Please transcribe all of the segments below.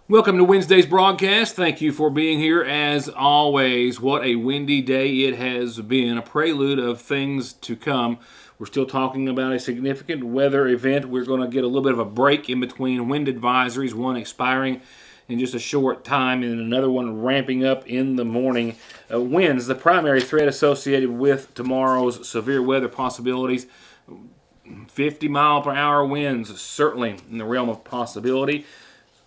Welcome to Wednesday's broadcast. Thank you for being here as always. What a windy day it has been, a prelude of things to come. We're still talking about a significant weather event. We're going to get a little bit of a break in between wind advisories, one expiring in just a short time and another one ramping up in the morning. Winds, the primary threat associated with tomorrow's severe weather possibilities. 50 mile per hour winds, certainly in the realm of possibility.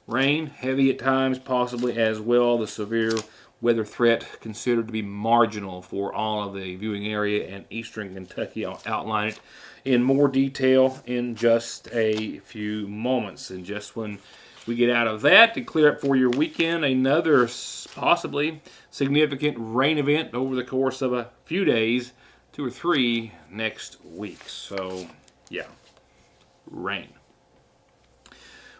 Rain, heavy at times, possibly as well. The severe weather threat considered to be marginal for all of the viewing area and eastern Kentucky. I'll outline it in more detail in just a few moments. And just when we get out of that to clear up for your weekend, another possibly significant rain event over the course of a few days, 2 or 3 next week. So, yeah, rain.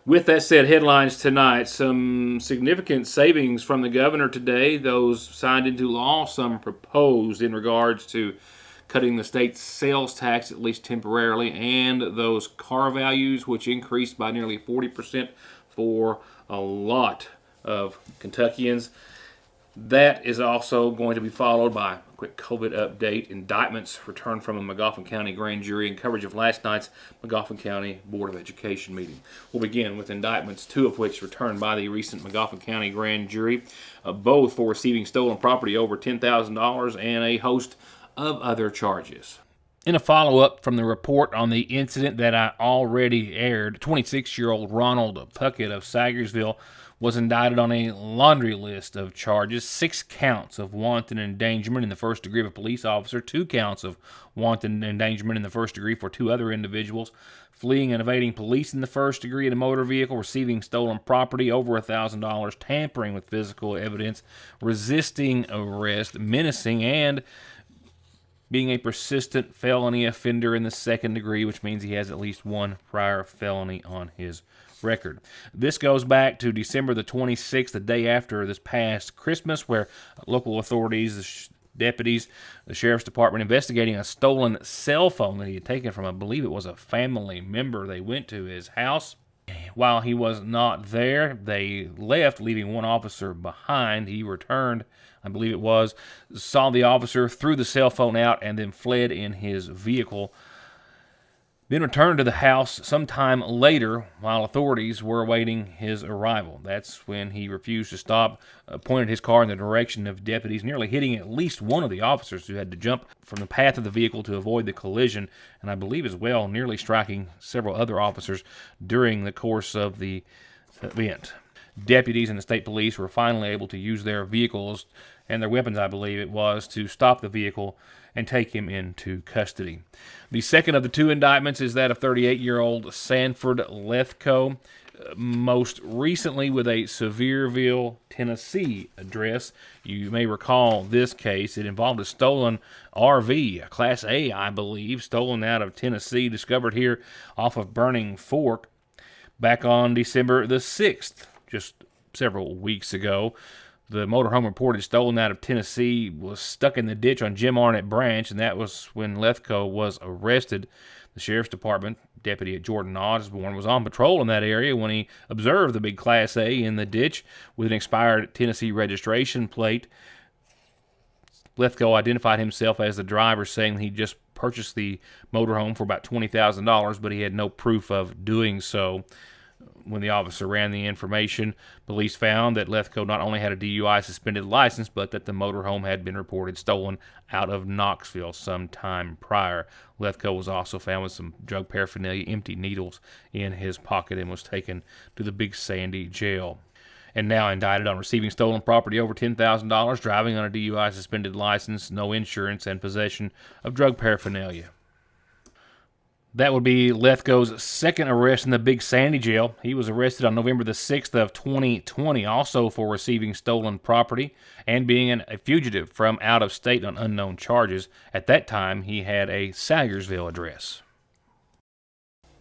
With that said, headlines tonight, some significant savings from the governor today, those signed into law, some proposed in regards to cutting the state's sales tax, at least temporarily, and those car values, which increased by nearly 40% for a lot of Kentuckians. That is also going to be followed by a quick COVID update, indictments returned from a Mcguffin County grand jury, and coverage of last night's Mcguffin County Board of Education meeting. We'll begin with indictments, 2 of which returned by the recent Mcguffin County grand jury, both for receiving stolen property over $10,000 and a host of other charges. In a follow-up from the report on the incident that I already aired, 26-year-old Ronald Puckett of Sagersville was indicted on a laundry list of charges: 6 counts of wanton endangerment in the first degree of a police officer, 2 counts of wanton endangerment in the first degree for 2 other individuals, fleeing and evading police in the first degree in a motor vehicle, receiving stolen property over $1,000, tampering with physical evidence, resisting arrest, menacing, and being a persistent felony offender in the second degree, which means he has at least 1 prior felony on his record. This goes back to December the 26th, the day after this past Christmas, where local authorities, the deputies, the sheriff's department, investigating a stolen cell phone that he had taken from, I believe it was a family member. They went to his house. While he was not there, they left, leaving 1 officer behind. He returned, I believe it was, saw the officer, threw the cell phone out, and then fled in his vehicle. Then returned to the house sometime later while authorities were awaiting his arrival. That's when he refused to stop, pointed his car in the direction of deputies, nearly hitting at least one of the officers, who had to jump from the path of the vehicle to avoid the collision, and I believe as well nearly striking several other officers during the course of the event. Deputies and the state police were finally able to use their vehicles and their weapons, I believe it was, to stop the vehicle and take him into custody. The second of the 2 indictments is that of 38-year-old Sanford Lethco, most recently with a Sevierville, Tennessee address. You may recall this case. It involved a stolen RV, a Class A, I believe, stolen out of Tennessee, discovered here off of Burning Fork back on December the 6th, just several weeks ago. The motorhome reported stolen out of Tennessee was stuck in the ditch on Jim Arnett Branch, and that was when Lethco was arrested. The sheriff's department deputy at Jordan Osborne was on patrol in that area when he observed the big Class A in the ditch with an expired Tennessee registration plate. Lethco identified himself as the driver, saying he just purchased the motorhome for about $20,000, but he had no proof of doing so. When the officer ran the information, police found that Lethco not only had a DUI suspended license, but that the motorhome had been reported stolen out of Knoxville some time prior. Lethco was also found with some drug paraphernalia, empty needles in his pocket, and was taken to the Big Sandy jail. And now indicted on receiving stolen property over $10,000, driving on a DUI suspended license, no insurance, and possession of drug paraphernalia. That would be Lethgo's second arrest in the Big Sandy jail. He was arrested on November the 6th of 2020, also for receiving stolen property and being a fugitive from out of state on unknown charges. At that time, he had a Salyersville address.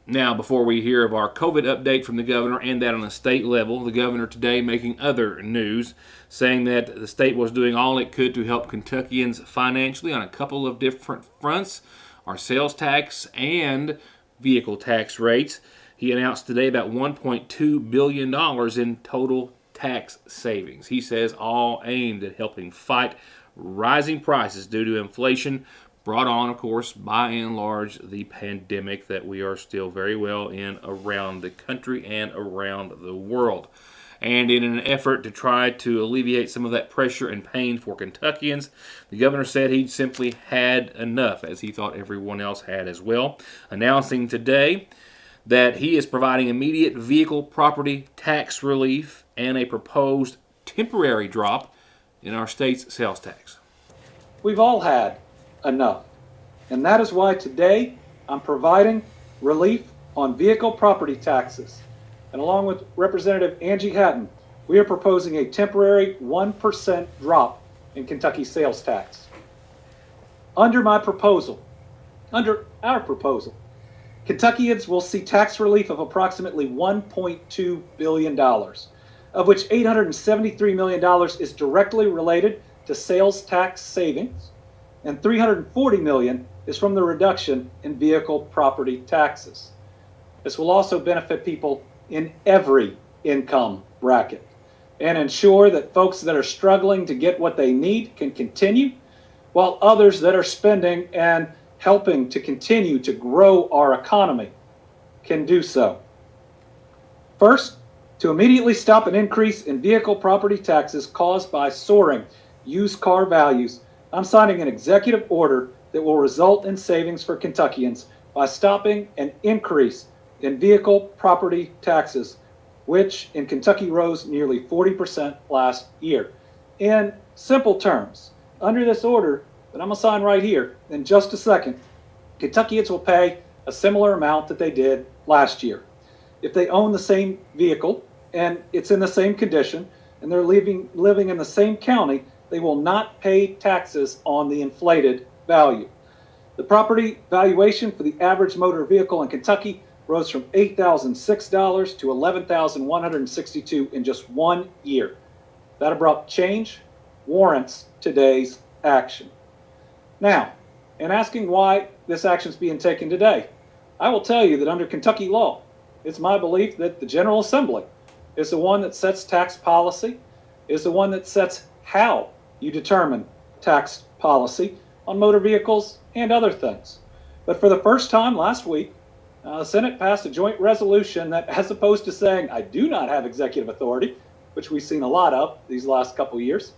Now, before we hear of our COVID update from the governor and that on a state level, the governor today making other news, saying that the state was doing all it could to help Kentuckians financially on a couple of different fronts. Our sales tax and vehicle tax rates. He announced today about $1.2 billion in total tax savings. He says all aimed at helping fight rising prices due to inflation brought on, of course, by and large, the pandemic that we are still very well in around the country and around the world. And in an effort to try to alleviate some of that pressure and pain for Kentuckians, the governor said he'd simply had enough, as he thought everyone else had as well, announcing today that he is providing immediate vehicle property tax relief and a proposed temporary drop in our state's sales tax. We've all had enough, and that is why today I'm providing relief on vehicle property taxes. And along with Representative Angie Hatton, we are proposing a temporary 1% drop in Kentucky sales tax. Under our proposal, Kentuckians will see tax relief of approximately $1.2 billion, of which $873 million is directly related to sales tax savings, and $340 million is from the reduction in vehicle property taxes. This will also benefit people in every income bracket and ensure that folks that are struggling to get what they need can continue, while others that are spending and helping to continue to grow our economy can do so. First, to immediately stop an increase in vehicle property taxes caused by soaring used car values, I'm signing an executive order that will result in savings for Kentuckians by stopping an increase in vehicle property taxes, which in Kentucky rose nearly 40% last year. In simple terms, under this order that I'm going to sign right here in just a second, Kentuckians will pay a similar amount that they did last year. If they own the same vehicle and it's in the same condition and they're living in the same county, they will not pay taxes on the inflated value. The property valuation for the average motor vehicle in Kentucky rose from $8,006 to $11,162 in just 1 year. That abrupt change warrants today's action. Now, in asking why this action is being taken today, I will tell you that under Kentucky law, it's my belief that the General Assembly is the one that sets tax policy, is the one that sets how you determine tax policy on motor vehicles and other things. But for the first time last week, the Senate passed a joint resolution that, as opposed to saying, I do not have executive authority, which we've seen a lot of these last couple years,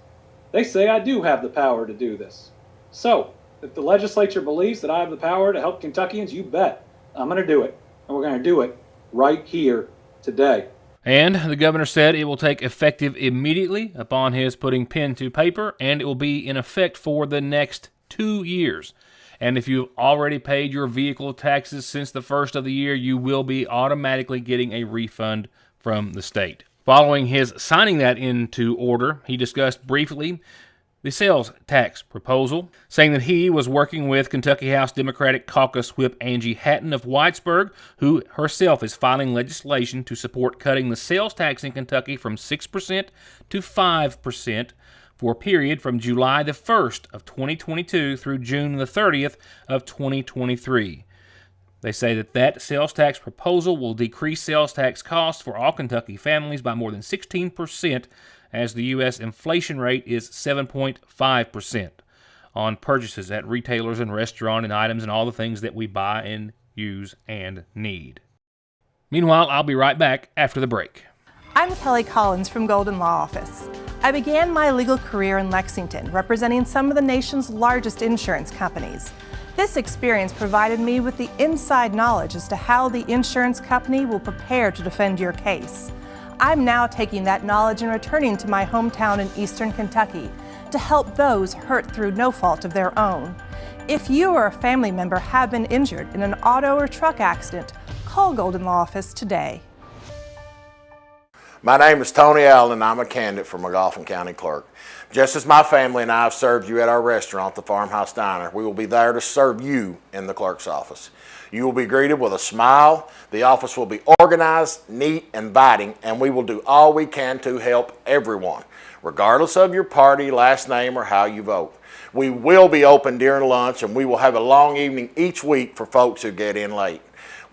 they say I do have the power to do this. So, if the legislature believes that I have the power to help Kentuckians, you bet I'm going to do it. And we're going to do it right here today. And the governor said it will take effective immediately upon his putting pen to paper, and it will be in effect for the next 2 years. And if you've already paid your vehicle taxes since the first of the year, you will be automatically getting a refund from the state. Following his signing that into order, he discussed briefly the sales tax proposal, saying that he was working with Kentucky House Democratic Caucus Whip Angie Hatton of Whitesburg, who herself is filing legislation to support cutting the sales tax in Kentucky from 6% to 5%, for a period from July the 1st of 2022 through June the 30th of 2023. They say that sales tax proposal will decrease sales tax costs for all Kentucky families by more than 16%, as the U.S. inflation rate is 7.5% on purchases at retailers and restaurant and items and all the things that we buy and use and need. Meanwhile, I'll be right back after the break. I'm Kelly Collins from Golden Law Office. I began my legal career in Lexington, representing some of the nation's largest insurance companies. This experience provided me with the inside knowledge as to how the insurance company will prepare to defend your case. I'm now taking that knowledge and returning to my hometown in eastern Kentucky to help those hurt through no fault of their own. If you or a family member have been injured in an auto or truck accident, call Golden Law Office today. My name is Tony Allen, and I'm a candidate for Mcguffin County Clerk. Just as my family and I have served you at our restaurant, the Farmhouse Diner, we will be there to serve you in the clerk's office. You will be greeted with a smile. The office will be organized, neat, inviting, and we will do all we can to help everyone, regardless of your party, last name, or how you vote. We will be open during lunch, and we will have a long evening each week for folks who get in late.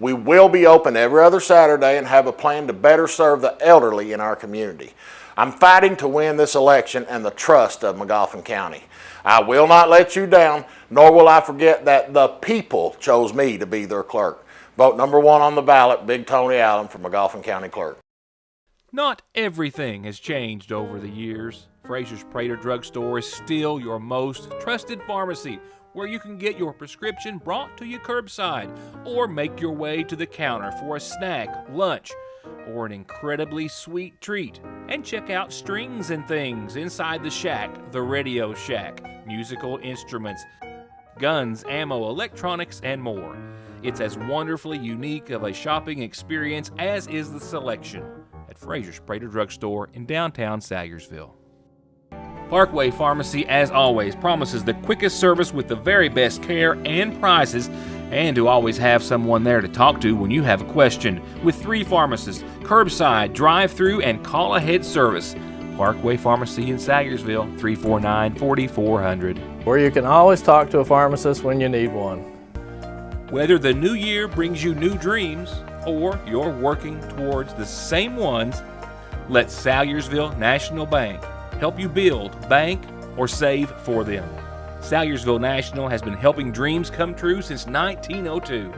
We will be open every other Saturday and have a plan to better serve the elderly in our community. I'm fighting to win this election and the trust of Mcguffin County. I will not let you down, nor will I forget that the people chose me to be their clerk. Vote number 1 on the ballot, Big Tony Allen for Mcguffin County Clerk. Not everything has changed over the years. Frazier's Prater Drugstore is still your most trusted pharmacy, where you can get your prescription brought to you curbside or make your way to the counter for a snack, lunch, or an incredibly sweet treat. And check out Strings and Things inside the shack, the Radio Shack, musical instruments, guns, ammo, electronics, and more. It's as wonderfully unique of a shopping experience as is the selection at Frazier's Prater Drugstore in downtown Salyersville. Parkway Pharmacy, as always, promises the quickest service with the very best care and prices, and to always have someone there to talk to when you have a question. With 3 pharmacists, curbside, drive-through, and call-ahead service. Parkway Pharmacy in Salyersville, 349-4400. Where you can always talk to a pharmacist when you need one. Whether the new year brings you new dreams or you're working towards the same ones, let Salyersville National Bank help you build, bank, or save for them. Salyersville National has been helping dreams come true since 1902.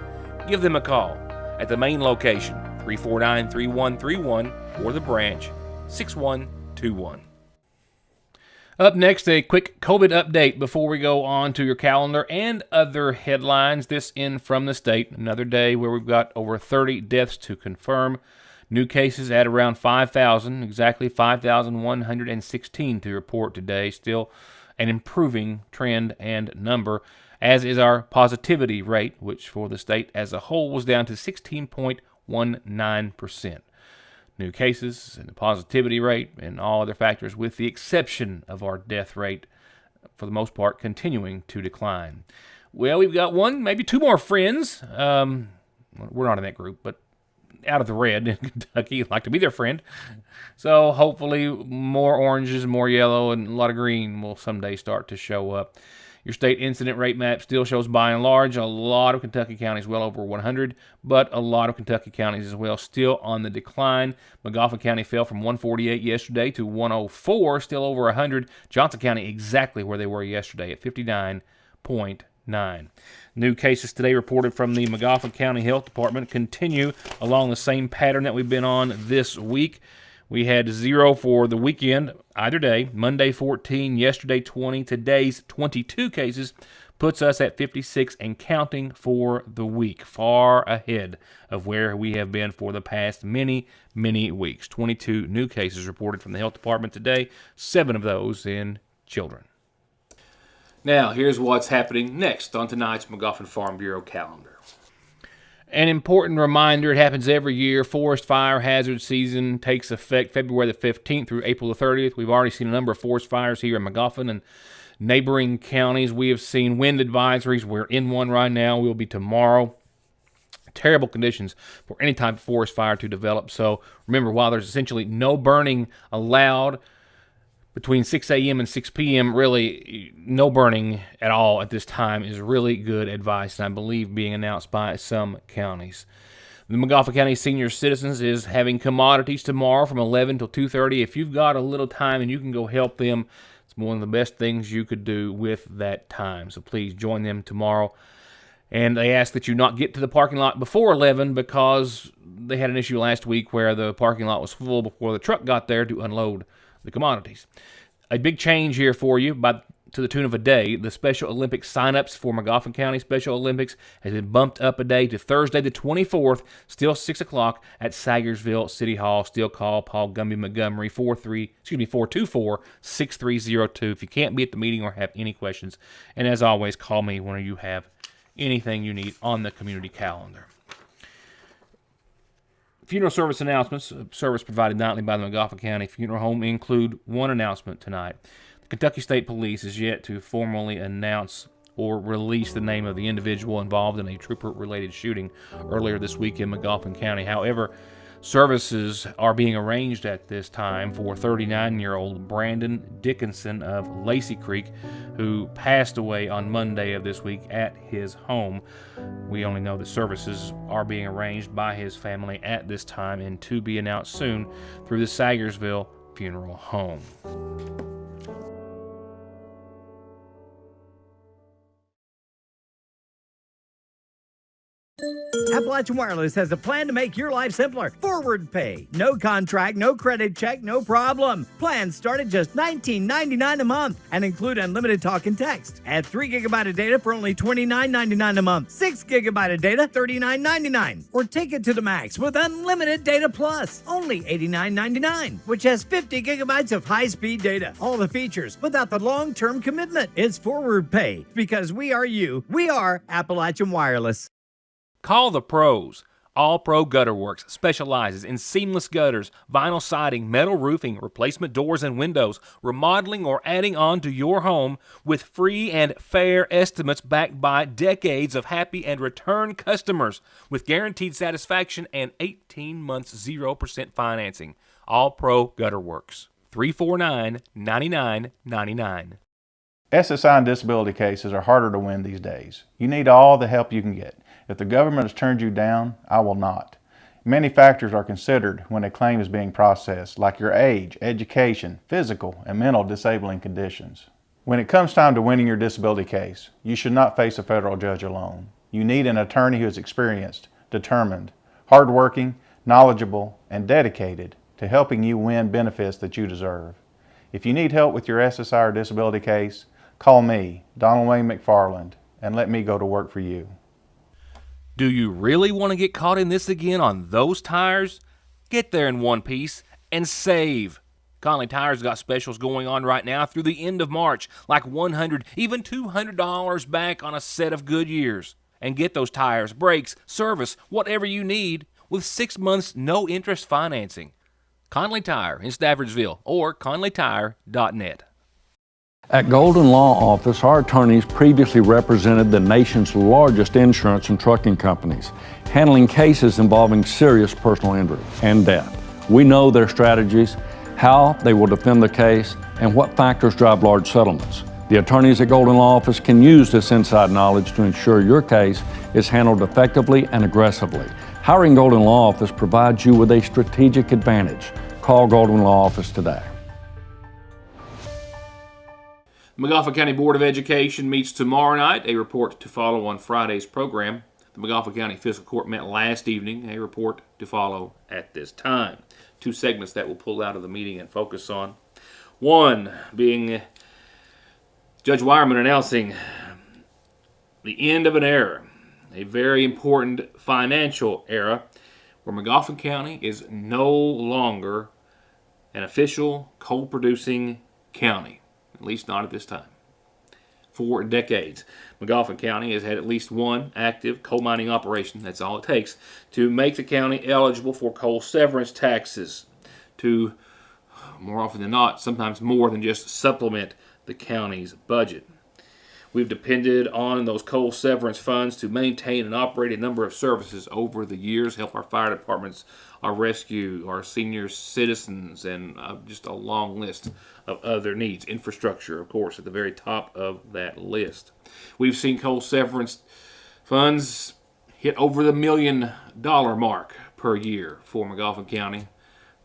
Give them a call at the main location, 349-3131, or the branch, 6121. Up next, a quick COVID update before we go on to your calendar and other headlines. This in from the state. Another day where we've got over 30 deaths to confirm. New cases at around 5,000, exactly 5,116 to report today. Still an improving trend and number, as is our positivity rate, which for the state as a whole was down to 16.19%. New cases and the positivity rate and all other factors, with the exception of our death rate, for the most part, continuing to decline. Well, we've got one, maybe 2 more friends. We're not in that group, but out of the red in Kentucky, like to be their friend. So hopefully more oranges, more yellow, and a lot of green will someday start to show up. Your state incident rate map still shows, by and large, a lot of Kentucky counties well over 100, but a lot of Kentucky counties as well still on the decline. Mcguffin County fell from 148 yesterday to 104, still over 100. Johnson County exactly where they were yesterday at 59.9. New cases today reported from the Mcguffin County Health Department continue along the same pattern that we've been on this week. We had 0 for the weekend, either day. Monday 14, yesterday 20, today's 22 cases puts us at 56 and counting for the week, far ahead of where we have been for the past many, many weeks. 22 new cases reported from the health department today, 7 of those in children. Now, here's what's happening next on tonight's Mcguffin Farm Bureau calendar. An important reminder, it happens every year. Forest fire hazard season takes effect February the 15th through April the 30th. We've already seen a number of forest fires here in Mcguffin and neighboring counties. We have seen wind advisories. We're in one right now. We'll be tomorrow. Terrible conditions for any type of forest fire to develop. So remember, while there's essentially no burning allowed, between 6 a.m. and 6 p.m., really no burning at all at this time is really good advice, and I believe being announced by some counties. The Mcguffin County Senior Citizens is having commodities tomorrow from 11 till 2:30. If you've got a little time and you can go help them, it's one of the best things you could do with that time. So please join them tomorrow. And they ask that you not get to the parking lot before 11 because they had an issue last week where the parking lot was full before the truck got there to unload the commodities. A big change here for you. By to the tune of a day. The Special Olympics sign-ups for Mcguffin County Special Olympics has been bumped up a day to Thursday the 24th, still 6 o'clock at Sagersville City Hall. Still call Paul Gumby Montgomery, 424-6302 if you can't be at the meeting or have any questions. And as always, call me when you have anything you need on the community calendar. Funeral service announcements. Service provided nightly by the Mcguffin County Funeral Home include one announcement tonight. Kentucky State Police is yet to formally announce or release the name of the individual involved in a trooper-related shooting earlier this week in Mcguffin County. However, services are being arranged at this time for 39-year-old Brandon Dickinson of Lacey Creek, who passed away on Monday of this week at his home. We only know that services are being arranged by his family at this time and to be announced soon through the Sagersville Funeral Home. Appalachian Wireless has a plan to make your life simpler. Forward pay. No contract, no credit check, no problem. Plans start at just $19.99 a month and include unlimited talk and text. Add 3 GB of data for only $29.99 a month. 6 GB of data, $39.99. Or take it to the max with unlimited data plus, only $89.99, which has 50 gigabytes of high-speed data. All the features without the long-term commitment. It's forward pay because we are you. We are Appalachian Wireless. Call the pros. All Pro Gutter Works specializes in seamless gutters, vinyl siding, metal roofing, replacement doors and windows, remodeling or adding on to your home with free and fair estimates backed by decades of happy and return customers with guaranteed satisfaction and 18 months 0% financing. All Pro Gutter Works. 349-9999. SSI and disability cases are harder to win these days. You need all the help you can get. If the government has turned you down, I will not. Many factors are considered when a claim is being processed, like your age, education, physical, and mental disabling conditions. When it comes time to winning your disability case, you should not face a federal judge alone. You need an attorney who is experienced, determined, hardworking, knowledgeable, and dedicated to helping you win benefits that you deserve. If you need help with your SSI or disability case, call me, Donald Wayne McFarland, and let me go to work for you. Do you really want to get caught in this again on those tires? Get there in one piece and save. Conley Tires got specials going on right now through the end of March, like $100, even $200 back on a set of Goodyears. And get those tires, brakes, service, whatever you need with 6 months no-interest financing. Conley Tire in Staffordsville or conleytire.net. At Golden Law Office, our attorneys previously represented the nation's largest insurance and trucking companies, handling cases involving serious personal injury and death. We know their strategies, how they will defend the case, and what factors drive large settlements. The attorneys at Golden Law Office can use this inside knowledge to ensure your case is handled effectively and aggressively. Hiring Golden Law Office provides you with a strategic advantage. Call Golden Law Office today. Mcguffin County Board of Education meets tomorrow night. A report to follow on Friday's program. The Mcguffin County Fiscal Court met last evening. A report to follow at this time. 2 segments that we'll pull out of the meeting and focus on. One being Judge Wireman announcing the end of an era, a very important financial era, where Mcguffin County is no longer an official coal-producing county. At least not at this time. For decades, Mcguffin County has had at least one active coal mining operation. That's all it takes to make the county eligible for coal severance taxes, to, more often than not, sometimes more than just supplement the county's budget. We've depended on those coal severance funds to maintain and operate a number of services over the years, help our fire departments, our rescue, our senior citizens, and just a long list of other needs. Infrastructure, of course, at the very top of that list. We've seen coal severance funds hit over the $1 million mark per year for Mcguffin County.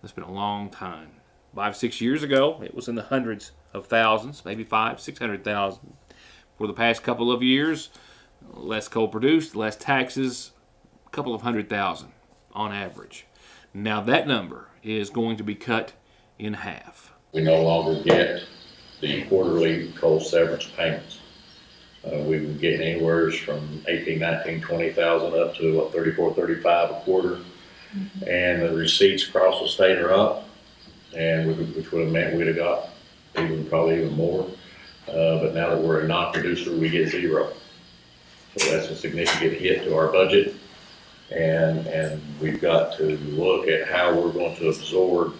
That's been a long time. 5-6 years ago, it was in the hundreds of thousands, maybe 500,000-600,000. For the past couple of years, less coal produced, less taxes, a couple of 100,000 on average. Now that number is going to be cut in half. We no longer get the quarterly coal severance payments. We've been getting anywhere from 18, 19, 20,000 up to what, 34, 35 a quarter. And the receipts across the state are up, and which would have meant we'd have got probably even more. But now that we're a non-producer, we get zero. So that's a significant hit to our budget. And we've got to look at how we're going to absorb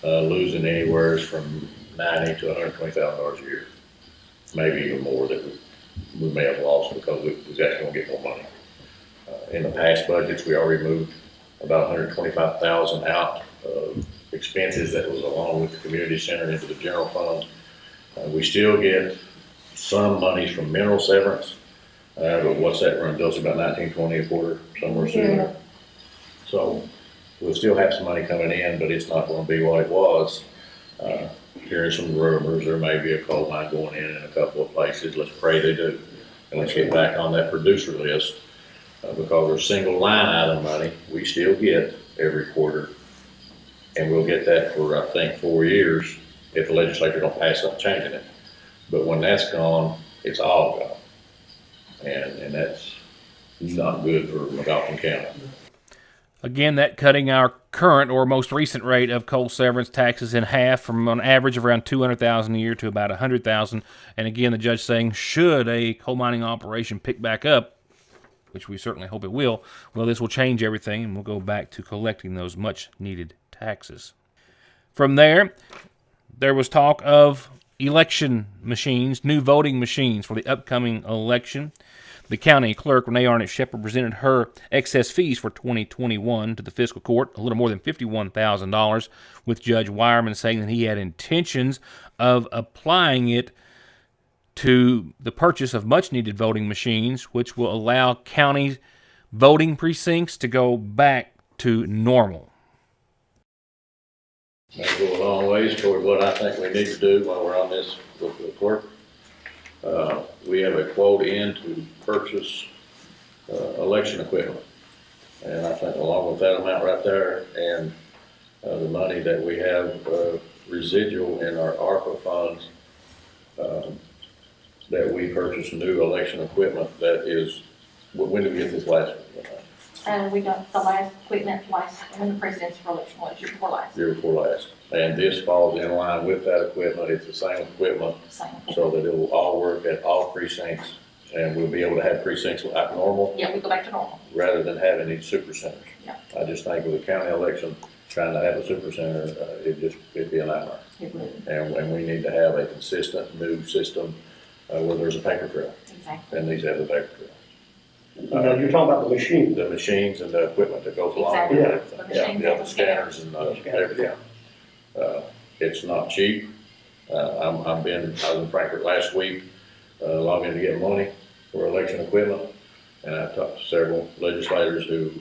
losing anywhere from $90,000 to $120,000 a year, maybe even more that we may have lost because we was actually going to get more money. In the past budgets, we already moved about $125,000 out of expenses that was along with the community center into the general fund. We still get some monies from mineral severance, but what's that run? Bill's about 19, 20 a quarter, somewhere through there. So we'll still have some money coming in, but it's not going to be what it was. Hearing some rumors, there may be a coal mine going in a couple of places. Let's pray they do. And let's get back on that producer list because there's single line item money we still get every quarter. And we'll get that for, I think, 4 years if the legislature don't pass something changing it. But when that's gone, it's all gone. And that's not good for Mcguffin County. Again, that cutting our current or most recent rate of coal severance taxes in half from an average of around $200,000 a year to about $100,000. And again, the judge saying, should a coal mining operation pick back up, which we certainly hope it will, well, this will change everything, and we'll go back to collecting those much-needed taxes. From there was talk of election machines, new voting machines for the upcoming election. The county clerk, Renee Arnett-Shepherd, presented her excess fees for 2021 to the fiscal court, a little more than $51,000, with Judge Wireman saying that he had intentions of applying it to the purchase of much-needed voting machines, which will allow county voting precincts to go back to normal. That'll go a long ways toward what I think we need to do while we're on this with the clerk. We have a quote in to purchase election equipment. And I think along with that amount right there and the money that we have residual in our ARPA funds, that we purchase new election equipment that is, when did we get this last one? We got the last equipment when the presidential election was, year before last. Year before last. And this falls in line with that equipment. It's the same equipment, so that it will all work at all precincts, and we'll be able to have precincts like normal. Yeah, we go back to normal. Rather than having these super centers. Yeah. I just think with the county election, trying to have a super center, it'd be a nightmare. It would. And we need to have a consistent new system where there's a paper trail. Exactly. And these have the paper trail. You're talking about the machine. The machines and the equipment that goes along with everything. Yeah, the scanners and everything. It's not cheap. I was in Frankfurt last week, logging to get money for election equipment, and I talked to several legislators who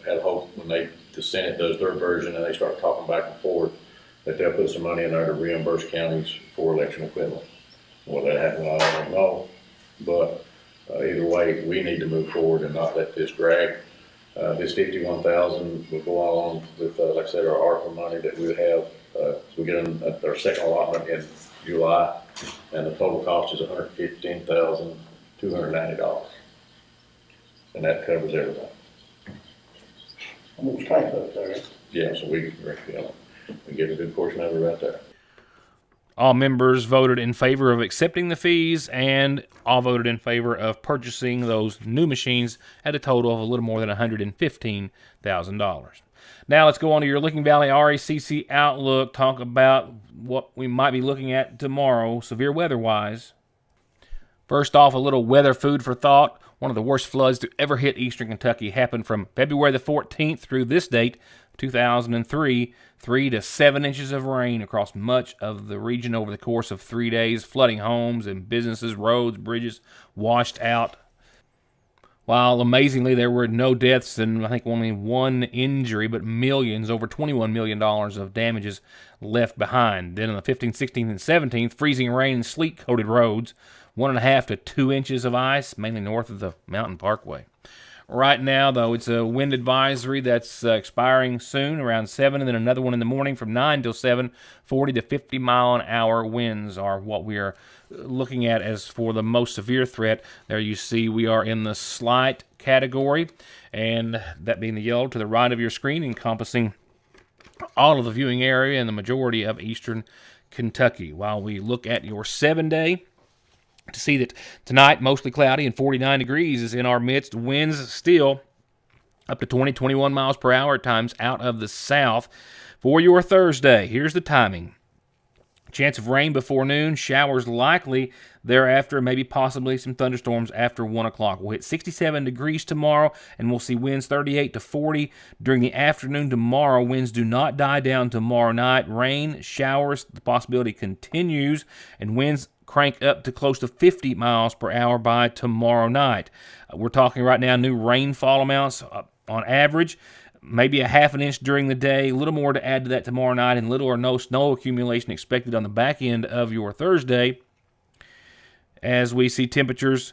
had hope when the Senate does their version and they start talking back and forth that they'll put some money in there to reimburse counties for election equipment. Will that happen? I don't know, but either way, we need to move forward and not let this drag. This $51,000 will go along with, like I said, our ARPA money that we have. We get our second allotment in July, and the total cost is $115,290, and that covers everything. Almost half of it there. Yeah, so we get a good portion of it right there. All members voted in favor of accepting the fees, and all voted in favor of purchasing those new machines at a total of a little more than $115,000. Now let's go on to your Licking Valley RACC Outlook, talk about what we might be looking at tomorrow, severe weather-wise. First off, a little weather food for thought. One of the worst floods to ever hit eastern Kentucky happened from February the 14th through this date, 2003, 3 to 7 inches of rain across much of the region over the course of 3 days, flooding homes and businesses, roads, bridges washed out. While amazingly there were no deaths and I think only one injury, but millions, over $21 million of damages left behind. Then on the 15th, 16th, and 17th, freezing rain and sleet-coated roads, 1.5 to 2 inches of ice, mainly north of the Mountain Parkway. right now, though. It's a wind advisory that's expiring soon, around 7, and then another one in the morning from 9 till 7. 40 to 50 mile an hour winds are what we are looking at as for the most severe threat. There you see we are in the slight category, and that being the yellow to the right of your screen, encompassing all of the viewing area and the majority of eastern Kentucky. While we look at your 7-day, to see that tonight, mostly cloudy and 49 degrees is in our midst. Winds still up to 20, 21 miles per hour at times out of the south. For your Thursday, here's the timing. Chance of rain before noon, showers likely thereafter, maybe possibly some thunderstorms after 1 o'clock. We'll hit 67 degrees tomorrow, and we'll see winds 38 to 40 during the afternoon tomorrow. Winds do not die down tomorrow night. Rain, showers, the possibility continues, and winds crank up to close to 50 miles per hour by tomorrow night. We're talking right now new rainfall amounts on average, maybe a half an inch during the day, a little more to add to that tomorrow night, and little or no snow accumulation expected on the back end of your Thursday, as we see temperatures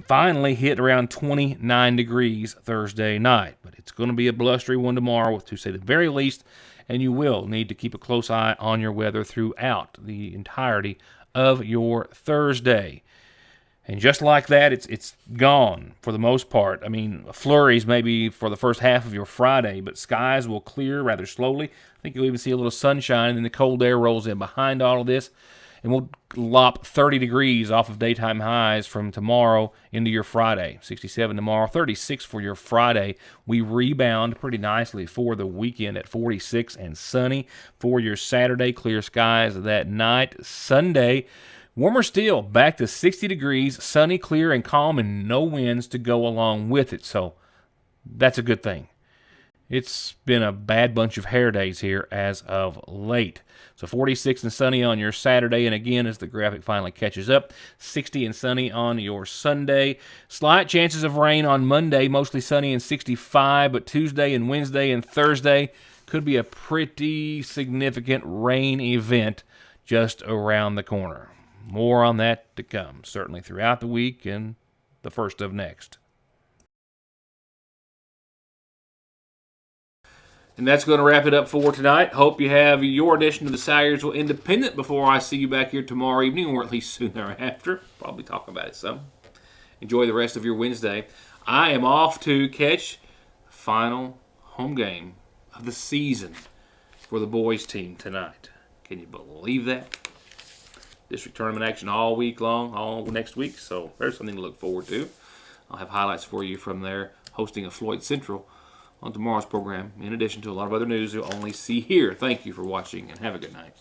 finally hit around 29 degrees Thursday night. But it's going to be a blustery one tomorrow, to say the very least, and you will need to keep a close eye on your weather throughout the entirety of your Thursday. And just like that, it's gone for the most part. I mean, flurries maybe for the first half of your Friday, but skies will clear rather slowly. I think you'll even see a little sunshine, and then the cold air rolls in behind all of this, and we'll lop 30 degrees off of daytime highs from tomorrow into your Friday. 67 tomorrow, 36 for your Friday. We rebound pretty nicely for the weekend at 46 and sunny. For your Saturday, clear skies that night. Sunday, warmer still, back to 60 degrees, sunny, clear, and calm, and no winds to go along with it. So that's a good thing. It's been a bad bunch of hair days here as of late. So 46 and sunny on your Saturday, and again, as the graphic finally catches up, 60 and sunny on your Sunday. Slight chances of rain on Monday, mostly sunny and 65, but Tuesday and Wednesday and Thursday could be a pretty significant rain event just around the corner. More on that to come, certainly throughout the week and the first of next. And that's going to wrap it up for tonight. Hope you have your edition of the Salyersville Independent before I see you back here tomorrow evening, or at least soon thereafter. Probably talk about it some. Enjoy the rest of your Wednesday. I am off to catch the final home game of the season for the boys team tonight. Can you believe that? District tournament action all week long, all next week, so there's something to look forward to. I'll have highlights for you from there, hosting a Floyd Central on tomorrow's program, in addition to a lot of other news you'll only see here. Thank you for watching, and have a good night.